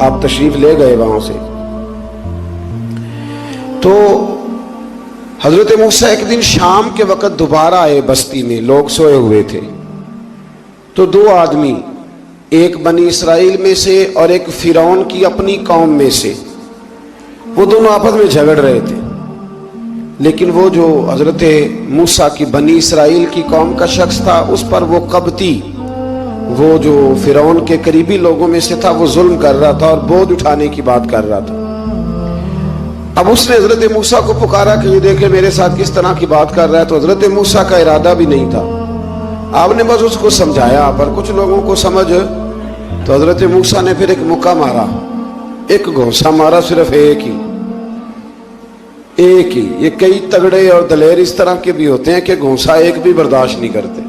آپ تشریف لے گئے وہاں سے. تو حضرت موسیٰ ایک دن شام کے وقت دوبارہ آئے بستی میں، لوگ سوئے ہوئے تھے. تو دو آدمی، ایک بنی اسرائیل میں سے اور ایک فرعون کی اپنی قوم میں سے، وہ دونوں آپس میں جھگڑ رہے تھے. لیکن وہ جو حضرت موسیٰ کی بنی اسرائیل کی قوم کا شخص تھا، اس پر وہ قبطی، وہ جو فرعون کے قریبی لوگوں میں سے تھا، وہ ظلم کر رہا تھا اور بوجھ اٹھانے کی بات کر رہا تھا. اب اس نے حضرت موسیٰ کو پکارا کہ یہ دیکھے میرے ساتھ کس طرح کی بات کر رہا ہے. تو حضرت موسیٰ کا ارادہ بھی نہیں تھا، آپ نے بس اس کو سمجھایا. پر کچھ لوگوں کو سمجھ، تو حضرت موسیٰ نے پھر ایک مکہ مارا، ایک گھونسا مارا، صرف ایک ہی. یہ کئی تگڑے اور دلیر اس طرح کے بھی ہوتے ہیں کہ گھونسا ایک بھی برداشت نہیں کرتے.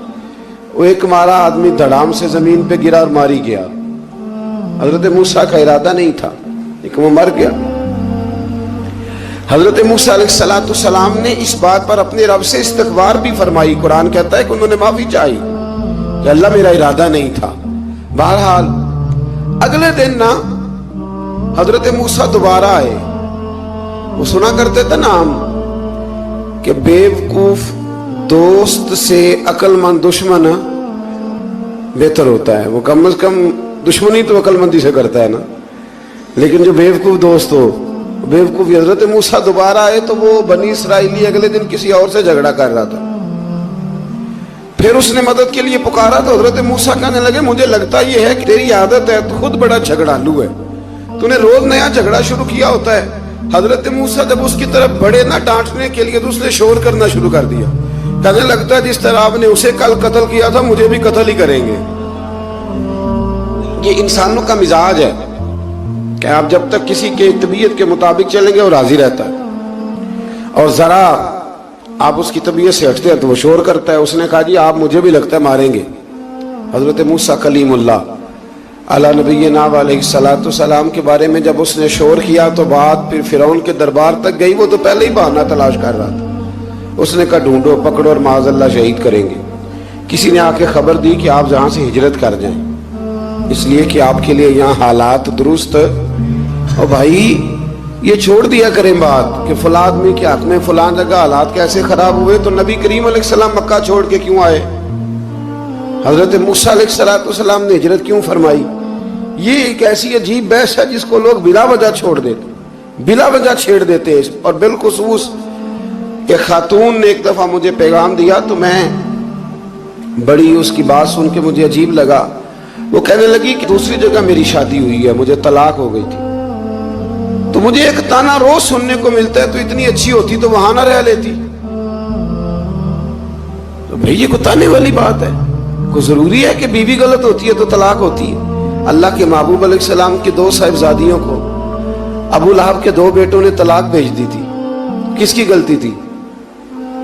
وہ ایک مارا، آدمی دھڑام سے زمین پہ گرا اور ماری گیا. حضرت موسیٰ کا ارادہ نہیں تھا لیکن وہ مر گیا. حضرت موسیٰ علیہ السلام نے اس بات پر اپنے رب سے استغفار بھی فرمائی. قرآن کہتا ہے کہ انہوں نے معافی چاہی کہ اللہ میرا ارادہ نہیں تھا. بہرحال اگلے دن نا حضرت موسیٰ دوبارہ آئے. وہ سنا کرتے تھے نا ہم کہ بیوقوف دوست سے عقل مند دشمن بہتر ہوتا ہے. وہ کم از کم دشمنی تو عقل مندی سے کرتا ہے نا، لیکن جو بیوقوف دوست ہو بیوقوف. حضرت موسیٰ دوبارہ آئے تو وہ بنی اسرائیلی اگلے دن کسی اور سے جھگڑا کر رہا تھا. پھر اس نے مدد کے لیے پکارا تو حضرت موسیٰ کہنے لگے مجھے لگتا یہ ہے کہ تیری عادت ہے، تو خود بڑا جھگڑالو ہے، تو نے روز نیا جھگڑا شروع کیا ہوتا ہے. حضرت موسیٰ جب اس کی طرف بڑے نہ ڈانٹنے کے لیے تو اس نے شور کرنا شروع کر دیا. کہنے لگتا ہے جس طرح آپ نے اسے کل قتل کیا تھا مجھے بھی قتل ہی کریں گے. یہ انسانوں کا مزاج ہے کہ آپ جب تک کسی کے طبیعت کے مطابق چلیں گے وہ راضی رہتا ہے، اور ذرا آپ اس کی طبیعت سے ہٹتے ہیں تو وہ شور کرتا ہے. اس نے کہا جی آپ مجھے بھی لگتا ہے ماریں گے. حضرت موسیٰ کلیم اللہ علی نبینا علیہ السلام کے بارے میں جب اس نے شور کیا تو بات پھر فرعون کے دربار تک گئی. وہ تو پہلے ہی بہانہ تلاش کر رہا تھا. اس نے کہا ڈھونڈو، پکڑو اور معاذ اللہ شہید کریں گے. کسی نے آ کے خبر دی کہ آپ جہاں سے ہجرت کر جائیں، اس لیے کہ آپ کے لیے یہاں حالات درست. اور بھائی یہ چھوڑ دیا کریں بات کہ فلاں آدمی کے حق میں فلاں جگہ حالات کیسے خراب ہوئے. تو نبی کریم علیہ السلام مکہ چھوڑ کے کیوں آئے؟ حضرت موسیٰ علیہ السلام نے ہجرت کیوں فرمائی؟ یہ ایک ایسی عجیب بحث ہے جس کو لوگ بلا وجہ چھوڑ دیتے، بلا وجہ چھیڑ دیتے. اور بالخصوص ایک خاتون نے ایک دفعہ مجھے پیغام دیا تو میں بڑی اس کی بات سن کے مجھے عجیب لگا. وہ کہنے لگی کہ دوسری جگہ میری شادی ہوئی ہے، مجھے طلاق ہو گئی تھی، تو مجھے ایک تانا روز سننے کو ملتا ہے تو اتنی اچھی ہوتی تو وہاں نہ رہ لیتی. تو بھئی یہ کوئی تانے والی بات ہے؟ کوئی ضروری ہے کہ بیوی غلط ہوتی ہے تو طلاق ہوتی ہے؟ اللہ کے محبوب علیہ السلام کی دو صاحبزادیوں کو ابو لہب کے دو بیٹوں نے طلاق بھیج دی تھی. کس کی غلطی تھی؟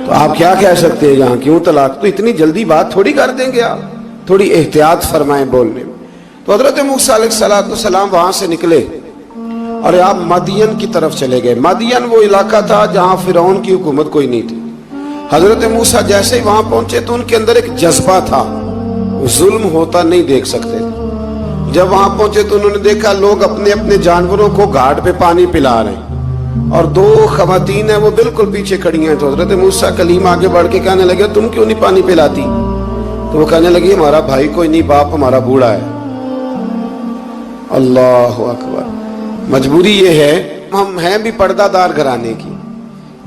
تو آپ کیا کہہ سکتے ہیں یہاں کیوں طلاق؟ تو اتنی جلدی بات تھوڑی کر دیں گے آپ، تھوڑی احتیاط فرمائیں بولنے میں. تو حضرت موسیٰ علیہ السلام وہاں سے نکلے اور آپ مدین کی طرف چلے گئے. مدین وہ علاقہ تھا جہاں فرعون کی حکومت کوئی نہیں تھی. حضرت موسیٰ جیسے ہی وہاں پہنچے تو ان کے اندر ایک جذبہ تھا، ظلم ہوتا نہیں دیکھ سکتے. جب وہاں پہنچے تو انہوں نے دیکھا لوگ اپنے اپنے جانوروں کو گھاٹ پہ پانی پلا رہے ہیں اور دو خواتین ہیں وہ بالکل پیچھے کھڑی ہیں. تو حضرت موسیٰ کلیم آگے بڑھ کے کہنے لگے تم کیوں نہیں پانی پلاتی؟ تو وہ کہنے لگی ہمارا بھائی کوئی نہیں، باپ ہمارا بوڑھا ہے. اللہ اکبر. مجبوری یہ ہے، ہم ہیں بھی پردہ دار گھرانے کی،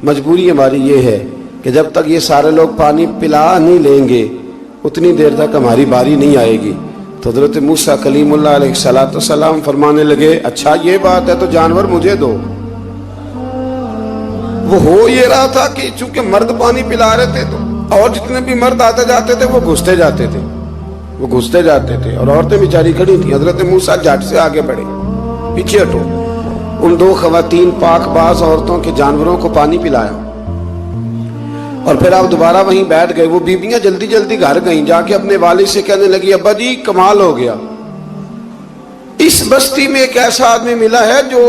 مجبوری ہماری یہ ہے کہ جب تک یہ سارے لوگ پانی پلا نہیں لیں گے اتنی دیر تک ہماری باری نہیں آئے گی. تو حضرت موسیٰ کلیم اللہ علیہ السلام فرمانے لگے اچھا یہ بات ہے تو جانور مجھے دو. وہ ہو یہ رہا تھا کہ چونکہ مرد پانی پلا رہے تھے تو اور جتنے بھی مرد آتے جاتے تھے وہ گھستے جاتے تھے اور عورتیں بیچاری کھڑی تھیں. حضرت موسیٰ جھٹ سے آگے بڑھے، پیچھے ہٹو. ان دو خواتین پاک باز عورتوں کے جانوروں کو پانی پلایا اور پھر آپ دوبارہ وہیں بیٹھ گئے. وہ بیویاں جلدی جلدی گھر گئیں، جا کے اپنے والد سے کہنے لگی ابا جی کمال ہو گیا، اس بستی میں ایک ایسا آدمی ملا ہے جو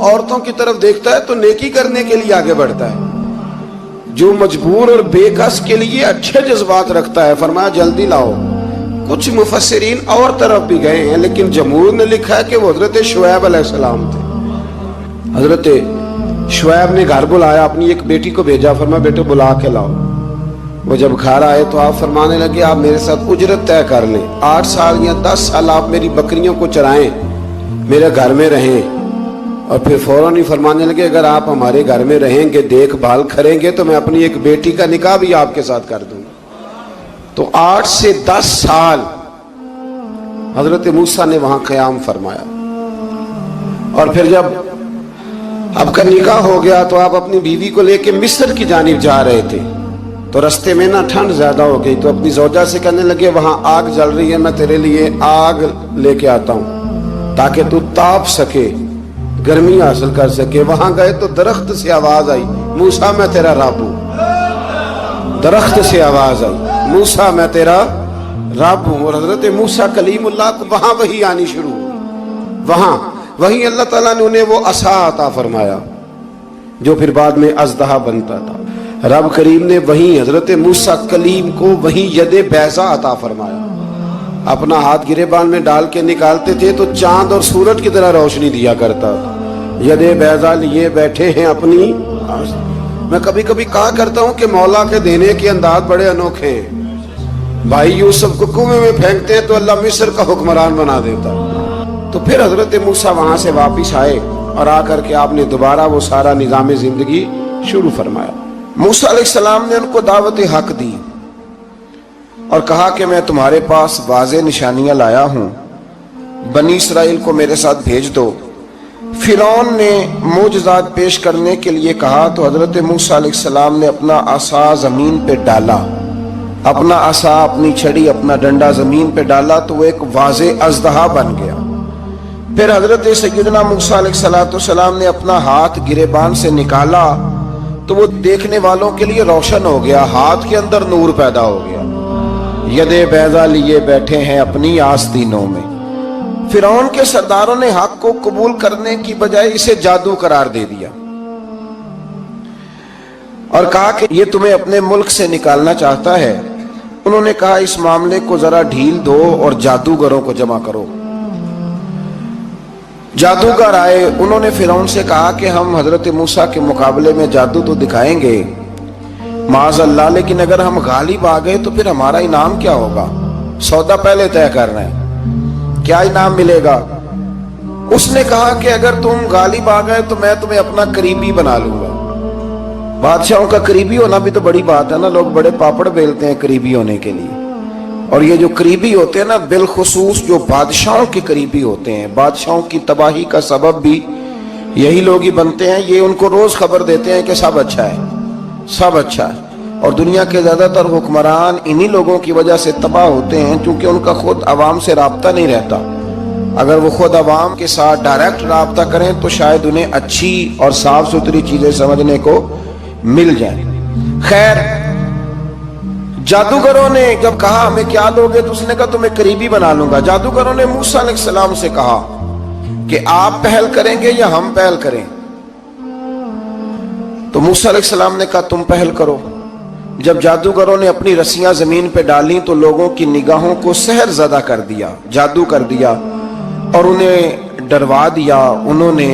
عورتوں کی طرف دیکھتا ہے تو نیکی کرنے کے لیے آگے بڑھتا ہے، جو مجبور اور بے کس کے لیے اچھے جذبات رکھتا ہے. فرمایا جلدی لاؤ، کچھ مفسرین اور طرف بھی گئے ہیں، لیکن جمہور نے لکھا ہے کہ وہ حضرت شعیب علیہ السلام تھے۔ حضرت شعیب نے گھر بلایا، اپنی ایک بیٹی کو بھیجا، فرمایا بیٹے بلا کے لاؤ۔ وہ جب گھر آئے تو آپ فرمانے لگے آپ میرے ساتھ اجرت طے کر لیں، 8 سال یا 10 سال آپ میری بکریوں کو چرائیں، میرے گھر میں رہیں۔ اور پھر فوراً ہی فرمانے لگے اگر آپ ہمارے گھر میں رہیں گے، دیکھ بھال کریں گے، تو میں اپنی ایک بیٹی کا نکاح بھی آپ کے ساتھ کر دوں گا۔ تو 8 سے 10 سال حضرت موسیٰ نے وہاں قیام فرمایا۔ اور پھر جب آپ کا نکاح ہو گیا تو آپ اپنی بیوی کو لے کے مصر کی جانب جا رہے تھے، تو رستے میں نا ٹھنڈ زیادہ ہو گئی، تو اپنی زوجہ سے کہنے لگے وہاں آگ جل رہی ہے، میں تیرے لیے آگ لے کے آتا ہوں تاکہ تو تاپ سکے، گرمی حاصل کر سکے۔ وہاں گئے تو درخت سے آواز آئی موسیٰ میں تیرا رب ہوں۔ درخت سے آواز آئی موسیٰ میں تیرا رب ہوں۔ اور حضرت موسیٰ کلیم اللہ کو وہاں وحی آنی شروع ہوئی، وہاں وہی اللہ تعالیٰ نے انہیں وہ عصا عطا فرمایا جو پھر بعد میں اژدہا بنتا تھا۔ رب کریم نے وہیں حضرت موسیٰ کلیم کو وہیں ید بیضا عطا فرمایا۔ اپنا ہاتھ گریبان میں ڈال کے نکالتے تھے تو چاند اور سورج کی طرح روشنی دیا کرتا تھا۔ ید بیضا لیے بیٹھے ہیں اپنی۔ میں کبھی کبھی کہا کرتا ہوں کہ مولا کے دینے کے انداز بڑے انوکھے ہیں۔ بھائی یوسف کو کنویں میں پھینکتے ہیں تو اللہ مصر کا حکمران بنا دیتا۔ تو پھر حضرت موسیٰ وہاں سے واپس آئے اور آ کر کے آپ نے دوبارہ وہ سارا نظام زندگی شروع فرمایا۔ موسیٰ علیہ السلام نے ان کو دعوت حق دی اور کہا کہ میں تمہارے پاس واضح نشانیاں لایا ہوں، بنی اسرائیل کو میرے ساتھ بھیج دو۔ فرعون نے معجزات پیش کرنے کے لیے کہا تو حضرت موسیٰ علیہ السلام نے اپنا عصا زمین پہ ڈالا، اپنا عصا، اپنی چھڑی، اپنا ڈنڈا زمین پہ ڈالا تو وہ ایک واضح اژدہا بن گیا۔ پھر حضرت سیدنا موسیٰ علیہ السلام نے اپنا ہاتھ گریبان سے نکالا تو وہ دیکھنے والوں کے لیے روشن ہو گیا، ہاتھ کے اندر نور پیدا ہو گیا۔ ید بیضا لیے بیٹھے ہیں اپنی آستینوں میں۔ فرعون کے سرداروں نے حق کو قبول کرنے کی بجائے اسے جادو قرار دے دیا اور کہا کہ یہ تمہیں اپنے ملک سے نکالنا چاہتا ہے۔ انہوں نے کہا اس معاملے کو ذرا ڈھیل دو اور جادوگروں کو جمع کرو۔ جادوگر آئے، انہوں نے فرعون سے کہا کہ ہم حضرت موسیٰ کے مقابلے میں جادو تو دکھائیں گے معاذ اللہ، لیکن اگر ہم غالب آ گئے تو پھر ہمارا انعام کیا ہوگا؟ سودا پہلے طے کرنا ہے، کیا انعام ملے گا؟ اس نے کہا کہ اگر تم غالب آ گئے تو میں تمہیں اپنا قریبی بنا لوں گا۔ بادشاہوں کا قریبی ہونا بھی تو بڑی بات ہے نا، لوگ بڑے پاپڑ بیلتے ہیں قریبی ہونے کے لیے، اور یہ جو قریبی ہوتے ہیں نا، بالخصوص جو بادشاہوں کے قریبی ہوتے ہیں، بادشاہوں کی تباہی کا سبب بھی یہی لوگ ہی بنتے ہیں۔ یہ ان کو روز خبر دیتے ہیں کہ سب اچھا ہے، سب اچھا ہے، اور دنیا کے زیادہ تر حکمران انہی لوگوں کی وجہ سے تباہ ہوتے ہیں کیونکہ ان کا خود عوام سے رابطہ نہیں رہتا۔ اگر وہ خود عوام کے ساتھ ڈائریکٹ رابطہ کریں تو شاید انہیں اچھی اور صاف ستھری چیزیں سمجھنے کو مل جائیں۔ خیر، جادوگروں نے جب کہا ہمیں کیا لوگے تو اس نے کہا تمہیں قریبی بنا لوں گا۔ جادوگروں نے موسیٰ علیہ السلام سے کہا کہ آپ پہل کریں گے یا ہم پہل کریں؟ تو موسیٰ علیہ السلام نے کہا تم پہل کرو۔ جب جادوگروں نے اپنی رسیاں زمین پہ ڈالیں تو لوگوں کی نگاہوں کو سحر زدہ کر دیا، جادو کر دیا اور انہیں ڈروا دیا۔ انہوں نے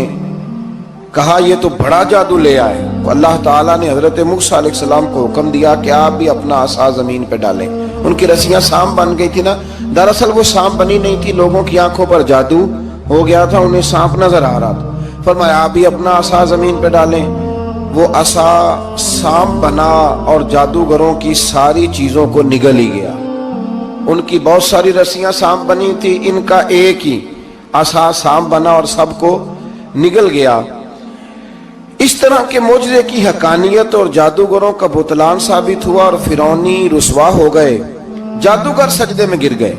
کہا یہ تو بڑا جادو لے آئے۔ اللہ تعالیٰ نے حضرت موسیٰ علیہ السلام کو حکم دیا کہ آپ بھی اپنا عصا زمین پہ ڈالیں۔ ان کی رسیاں سام بن گئی تھی نا، دراصل وہ سام بنی نہیں تھی، لوگوں کی آنکھوں پر جادو ہو گیا تھا، انہیں سانپ نظر آ رہا تھا۔ فرمایا آپ بھی اپنا عصا زمین پہ ڈالیں۔ وہ عصا سانپ بنا اور جادوگروں کی ساری چیزوں کو نگل ہی گیا۔ ان کی بہت ساری رسیاں سانپ بنی تھی، ان کا ایک ہی عصا سانپ بنا اور سب کو نگل گیا۔ اس طرح کے معجزے کی حقانیت اور جادوگروں کا بطلان ثابت ہوا اور فرعونی رسوا ہو گئے۔ جادوگر سجدے میں گر گئے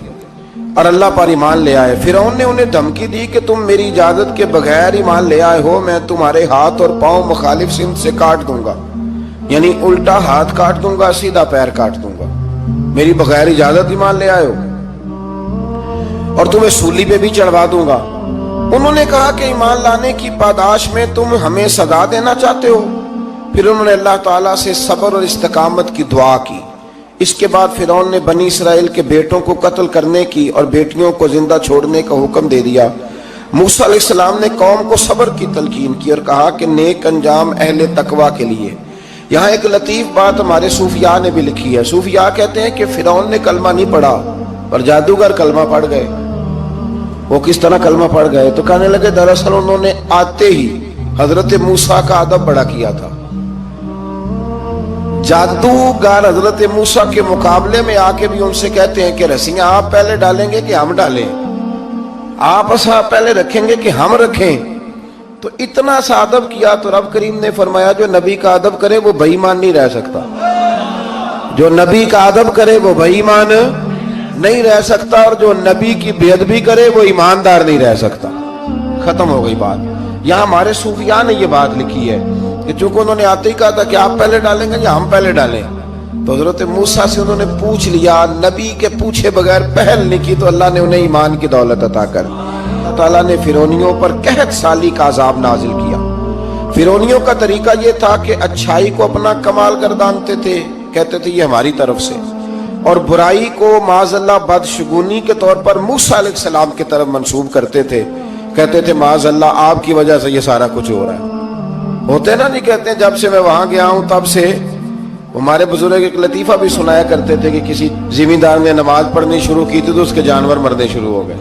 اور اللہ پر ایمان لے آئے۔ فرعون نے انہیں دھمکی دی کہ تم میری اجازت کے بغیر ایمان لے آئے ہو، میں تمہارے ہاتھ اور پاؤں مخالف سمت سے کاٹ دوں گا، یعنی الٹا ہاتھ کاٹ دوں گا، سیدھا پیر کاٹ دوں گا، میری بغیر اجازت ایمان لے آئے ہو، اور تمہیں سولی پہ بھی چڑھوا دوں گا۔ انہوں نے کہا کہ ایمان لانے کی پاداش میں تم ہمیں سزا دینا چاہتے ہو؟ پھر انہوں نے اللہ تعالیٰ سے صبر اور استقامت کی دعا کی۔ اس کے بعد فرعون نے بنی اسرائیل کے بیٹوں کو قتل کرنے کی اور بیٹیوں کو زندہ چھوڑنے کا حکم دے دیا۔ موسیٰ علیہ السلام نے قوم کو صبر کی تلقین کی اور کہا کہ نیک انجام اہل تقوی کے لیے۔ یہاں ایک لطیف بات ہمارے صوفیاء نے بھی لکھی ہے۔ صوفیاء کہتے ہیں کہ فرعون نے کلمہ نہیں پڑھا پر جادوگر کلمہ پڑھ گئے۔ وہ کس طرح کلمہ پڑھ گئے؟ تو کہنے لگے دراصل انہوں نے آتے ہی حضرت موسیٰ کا ادب بڑا کیا تھا۔ جادوگر حضرت موسیٰ کے مقابلے میں آ کے بھی ان سے کہتے ہیں کہ رسیاں آپ پہلے ڈالیں گے کہ ہم ڈالیں؟ آپ اصحاب پہلے رکھیں گے کہ ہم رکھیں؟ تو اتنا سا ادب کیا تو رب کریم نے فرمایا جو نبی کا ادب کرے وہ بے ایمان نہیں رہ سکتا۔ جو نبی کا ادب کرے وہ بے ایمان نہیں رہ سکتا، اور جو نبی کی بے ادبی کرے وہ ایماندار نہیں رہ سکتا۔ ختم ہو گئی بات۔ یہاں ہمارے صوفیاء نے یہ بات لکھی ہے کہ چونکہ انہوں نے آتے ہی کہا تھا کہ آپ پہلے ڈالیں گے یا ہم پہلے ڈالیں، تو حضرت موسیٰ سے انہوں نے پوچھ لیا، نبی کے پوچھے بغیر پہل نہیں کی تو اللہ نے انہیں ایمان کی دولت عطا کر دی۔ اللہ تعالیٰ نے فرعونیوں پر قحط سالی کا عذاب نازل کیا۔ فرعونیوں کا طریقہ یہ تھا کہ اچھائی کو اپنا کمال گردانتے تھے، کہتے تھے یہ ہماری طرف سے، اور برائی کو معاذ اللہ بدشگونی کے طور پر موسیٰ علیہ السلام کی طرف منسوب کرتے تھے، کہتے تھے معاذ اللہ آپ کی وجہ سے یہ سارا کچھ ہو رہا ہے۔ ہوتے نا نہیں کہتے ہیں جب سے میں وہاں گیا ہوں تب سے۔ ہمارے بزرگ ایک لطیفہ بھی سنایا کرتے تھے کہ کسی زمیندار نے نماز پڑھنی شروع کی تھی تو اس کے جانور مرنے شروع ہو گئے۔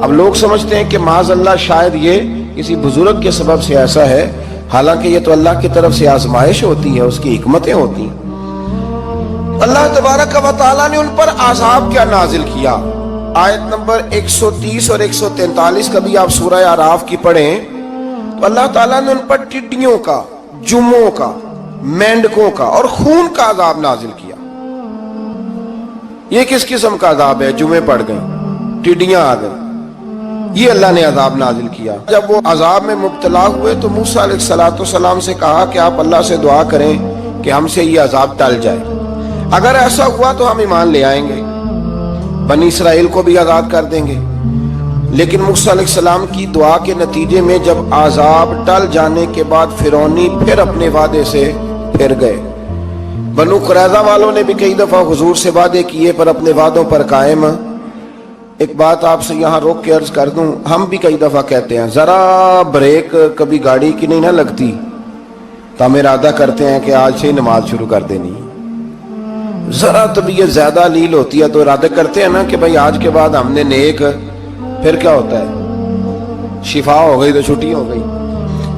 اب لوگ سمجھتے ہیں کہ معاذ اللہ شاید یہ کسی بزرگ کے سبب سے ایسا ہے، حالانکہ یہ تو اللہ کی طرف سے آزمائش ہوتی ہے، اس کی حکمتیں ہوتی ہیں۔ اللہ تبارک و تعالیٰ نے ان پر عذاب کیا نازل کیا؟ آیت نمبر 130 اور 143 کبھی آپ سورہ اعراف کی پڑھیں تو اللہ تعالیٰ نے ان پر ٹڈیوں کا، جموں کا، مینڈکوں کا اور خون کا عذاب نازل کیا۔ یہ کس قسم کا عذاب ہے؟ جمعے پڑ گئے، ٹڈیاں آ گئیں، یہ اللہ نے عذاب نازل کیا۔ جب وہ عذاب میں مبتلا ہوئے تو موسیٰ علیہ السلام سے کہا کہ آپ اللہ سے دعا کریں کہ ہم سے یہ عذاب ٹل جائے، اگر ایسا ہوا تو ہم ایمان لے آئیں گے، بنی اسرائیل کو بھی آزاد کر دیں گے۔ لیکن موسیٰ علیہ السلام کی دعا کے نتیجے میں جب عذاب ٹل جانے کے بعد فرعونی پھر اپنے وعدے سے پھر گئے۔ بنو قریظہ والوں نے بھی کئی دفعہ حضور سے وعدے کیے پر اپنے وعدوں پر قائم۔ ایک بات آپ سے یہاں روک کے عرض کر دوں، ہم بھی کئی دفعہ کہتے ہیں ذرا بریک کبھی گاڑی کی نہیں نہ لگتی تو ہم ارادہ کرتے ہیں کہ آج سے ہی نماز شروع کر دینی۔ ذرا طبیعت زیادہ لیل ہوتی ہے تو ارادہ کرتے ہیں نا کہ بھائی آج کے بعد ہم نے نیک، پھر کیا ہوتا ہے؟ شفا ہو گئی تو چھٹی ہو گئی۔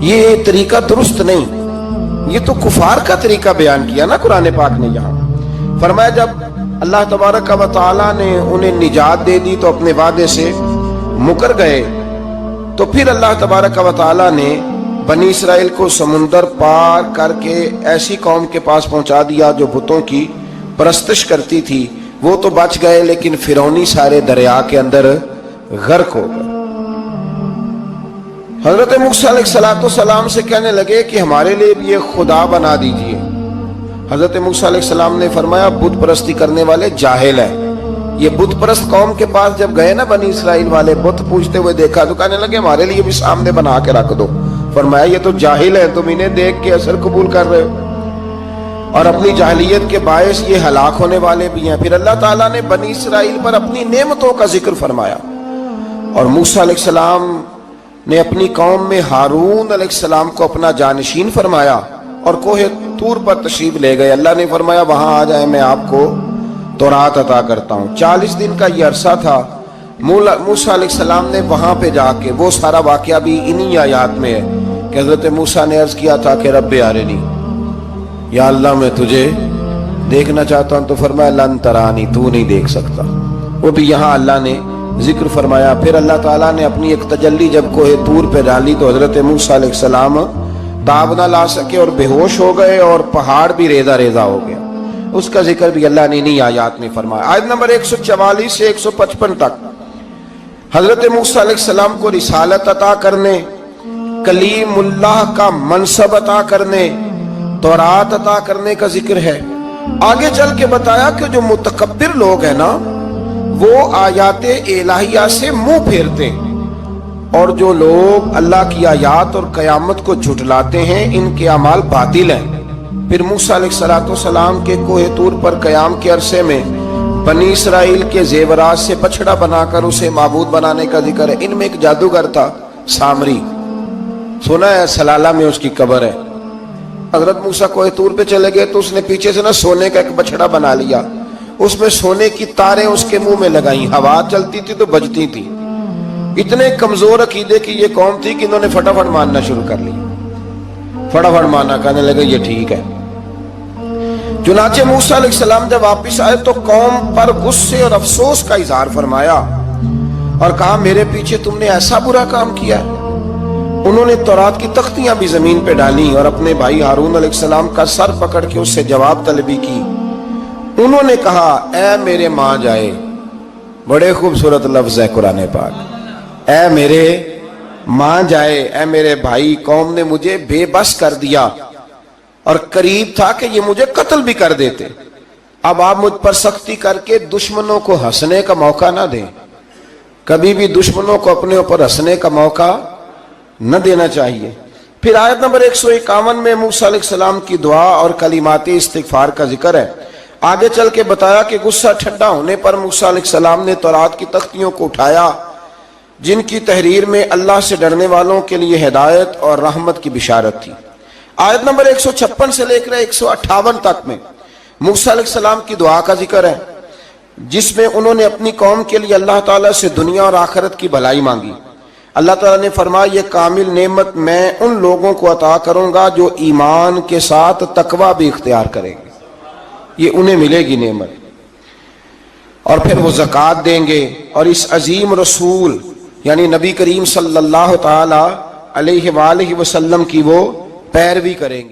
یہ طریقہ درست نہیں، یہ تو کفار کا طریقہ بیان کیا نا قرآن پاک نے۔ یہاں فرمایا جب اللہ تبارک و تعالیٰ نے انہیں نجات دے دی تو اپنے وعدے سے مکر گئے، تو پھر اللہ تبارک و تعالیٰ نے بنی اسرائیل کو سمندر پار کر کے ایسی قوم کے پاس پہنچا دیا جو بتوں کی پرستش کرتی تھی۔ وہ تو بچ گئے لیکن فرعونی سارے دریا کے اندر غرق ہو گئے۔ حضرت موسیٰ علیہ السلام سے کہنے لگے کہ ہمارے لیے بھی یہ خدا بنا دیجئے۔ حضرت موسیٰ علیہ السلام نے فرمایا بت پرستی کرنے والے جاہل ہیں۔ یہ بت پرست قوم کے پاس جب گئے نا بنی اسرائیل والے، بت پوجتے ہوئے دیکھا تو کہنے لگے ہمارے لیے بھی سامنے بنا کے رکھ دو۔ فرمایا یہ تو جاہل ہیں، تم انہیں دیکھ کے اثر قبول کر رہے ہو، اور اپنی جاہلیت کے باعث یہ ہلاک ہونے والے بھی ہیں۔ پھر اللہ تعالیٰ نے بنی اسرائیل پر اپنی نعمتوں کا ذکر فرمایا، اور موسیٰ علیہ السلام نے اپنی قوم میں ہارون علیہ السلام کو اپنا جانشین فرمایا اور کوہ طور پر تشریف لے گئے۔ اللہ نے فرمایا وہاں آ جائیں، میں آپ کو تورات عطا کرتا ہوں۔ 40 دن کا یہ عرصہ تھا۔ موسیٰ علیہ السلام نے وہاں پہ جا کے، وہ سارا واقعہ بھی انہی آیات میں ہے کہ حضرت موسیٰ نے عرض کیا تھا کہ رب ارنی، یا اللہ میں تجھے دیکھنا چاہتا ہوں، تو فرمایا لن ترانی، تو نہیں دیکھ سکتا۔ وہ بھی یہاں اللہ نے ذکر فرمایا۔ پھر اللہ تعالیٰ نے اپنی ایک تجلی جب کوہ طور پہ ڈالی تو حضرت موسیٰ علیہ السلام تاب نہ لا سکے اور بے ہوش ہو گئے، اور پہاڑ بھی ریزہ ریزہ ہو گیا۔ اس کا ذکر بھی اللہ نے انہی آیات میں فرمایا۔ آیت نمبر 144 سے 155 تک حضرت موسیٰ علیہ السلام کو رسالت عطا کرنے، کلیم اللہ کا منصب عطا کرنے، تورات عطا کرنے کا ذکر ہے۔ آگے چل کے بتایا کہ جو متکبر لوگ ہیں نا وہ آیات الہیہ سے منہ پھیرتے ہیں، اور جو لوگ اللہ کی آیات اور قیامت کو جھٹلاتے ہیں ان کے اعمال باطل ہیں۔ پھر موسیٰ علیہ السلام کے کوہ طور پر قیام کے عرصے میں بنی اسرائیل کے زیورات سے بچڑا بنا کر اسے معبود بنانے کا ذکر ہے۔ ان میں ایک جادوگر تھا سامری، سنا ہے سلالہ میں اس کی قبر ہے۔ حضرت موسیٰ کوہ طور پہ چلے گئے تو اس نے پیچھے سے سونے کا ایک بچڑا بنا لیا، اس میں سونے کی تاریں اس کے منہ میں لگائیں، ہوا چلتی تھی تو بجتی تھی۔ اتنے کمزور عقیدے کی یہ قوم تھی کہ انہوں نے فٹافٹ ماننا شروع کر لی، فٹافٹ ماننا، کہنے لگے یہ ٹھیک ہے۔ چنانچہ موسیٰ علیہ السلام جب واپس آئے تو قوم پر غصے اور افسوس کا اظہار فرمایا اور کہا میرے پیچھے تم نے ایسا برا کام کیا ہے۔ انہوں نے تورات کی تختیاں بھی زمین پہ ڈالی اور اپنے بھائی ہارون علیہ السلام کا سر پکڑ کے اس سے جواب طلبی کی۔ انہوں نے کہا اے میرے ماں جائے، بڑے خوبصورت لفظ ہے قرآن پاک، اے میرے ماں جائے، اے میرے بھائی، قوم نے مجھے بے بس کر دیا اور قریب تھا کہ یہ مجھے قتل بھی کر دیتے۔ اب آپ مجھ پر سختی کر کے دشمنوں کو ہنسنے کا موقع نہ دیں، کبھی بھی دشمنوں کو اپنے اوپر ہنسنے کا موقع نہ دینا چاہیے۔ پھر آیت نمبر 151 میں موسیٰ علیہ السلام کی دعا اور کلمات استغفار کا ذکر ہے۔ آگے چل کے بتایا کہ غصہ ٹھنڈا ہونے پر موسیٰ علیہ السلام نے تورات کی تختیوں کو اٹھایا جن کی تحریر میں اللہ سے ڈرنے والوں کے لیے ہدایت اور رحمت کی بشارت تھی۔ آیت نمبر 156 سے لے کر 158 تک میں موسیٰ علیہ السلام کی دعا کا ذکر ہے، جس میں انہوں نے اپنی قوم کے لیے اللہ تعالیٰ سے دنیا اور آخرت کی بھلائی مانگی۔ اللہ تعالیٰ نے فرمایا یہ کامل نعمت میں ان لوگوں کو عطا کروں گا جو ایمان کے ساتھ تقوی بھی اختیار کریں گے، یہ انہیں ملے گی نعمت، اور پھر وہ زکوٰۃ دیں گے اور اس عظیم رسول یعنی نبی کریم صلی اللہ تعالی علیہ وآلہ وسلم کی وہ پیروی کریں گے۔